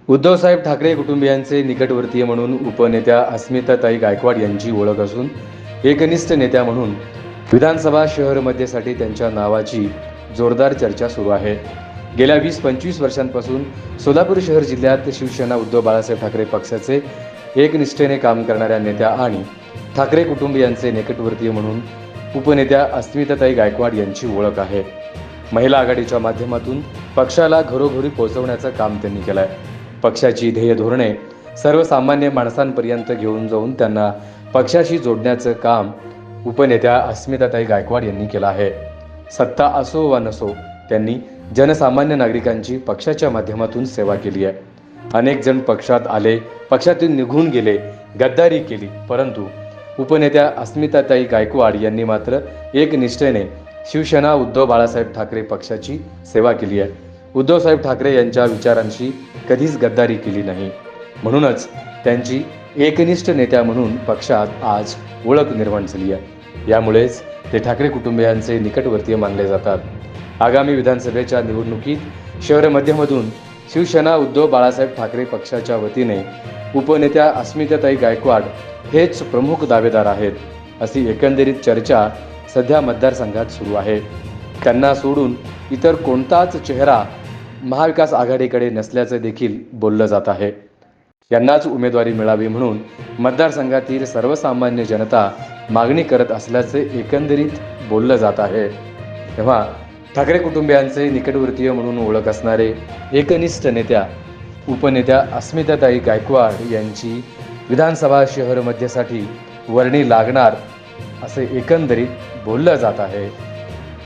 उद्धवसाहेब ठाकरे कुटुंबियांचे निकटवर्तीय म्हणून उपनेत्या अस्मिताताई गायकवाड यांची ओळख असून एकनिष्ठ नेत्या म्हणून विधानसभा शहर मध्येसाठी त्यांच्या नावाची जोरदार चर्चा सुरू आहे। गेल्या 20-25 वर्षांपासून सोलापूर शहर जिल्ह्यात शिवसेना उद्धव बाळासाहेब ठाकरे पक्षाचे एकनिष्ठेने काम करणाऱ्या नेत्या आणि ठाकरे कुटुंबियांचे निकटवर्तीय म्हणून उपनेत्या अस्मिताताई गायकवाड यांची ओळख आहे। महिला आघाडीच्या माध्यमातून पक्षाला घरोघरी पोहोचवण्याचं काम त्यांनी केलं आहे। पक्षाची ध्येय धोरणे सर्वसामान्य माणसांपर्यंत घेऊन जाऊन त्यांना पक्षाशी जोडण्याचं काम उपनेत्या अस्मिताताई गायकवाड यांनी केलं आहे। सत्ता असो वा नसो त्यांनी जनसामान्य नागरिकांची पक्षाच्या माध्यमातून सेवा केली आहे। अनेक जण पक्षात आले, पक्षातून निघून गेले, गद्दारी केली, परंतु उपनेत्या अस्मिताताई गायकवाड यांनी मात्र एकनिष्ठेने शिवसेना उद्धव बाळासाहेब ठाकरे पक्षाची सेवा केली आहे। उद्धवसाहेब ठाकरे यांच्या विचारांशी कधीच गद्दारी केली नाही, म्हणूनच त्यांची एकनिष्ठ नेत्या म्हणून पक्षात आज ओळख निर्माण झाली आहे। यामुळेच ते ठाकरे कुटुंबियांचे निकटवर्तीय मानले जातात। आगामी विधानसभेच्या निवडणुकीत शहर मध्यमधून शिवसेना उद्धव बाळासाहेब ठाकरे पक्षाच्या वतीने उपनेत्या अस्मिताताई गायकवाड हेच प्रमुख दावेदार आहेत, अशी एकंदरीत चर्चा सध्या मतदारसंघात सुरू आहे। त्यांना सोडून इतर कोणताच चेहरा महाविकास आघाडीकडे नसल्याचे देखील बोललं जात आहे। यांनाच उमेदवारी मिळावी म्हणून मतदारसंघातील सर्वसामान्य जनता मागणी करत असल्याचे एकंदरीत बोललं जात आहे। तेव्हा ठाकरे कुटुंबियांचे निकटवर्तीय म्हणून ओळख असणारे एकनिष्ठ नेत्या उपनेत्या अस्मिताताई गायकवाड यांची विधानसभा शहर मध्येसाठी वर्णी लागणार असे एकंदरीत बोललं जात आहे।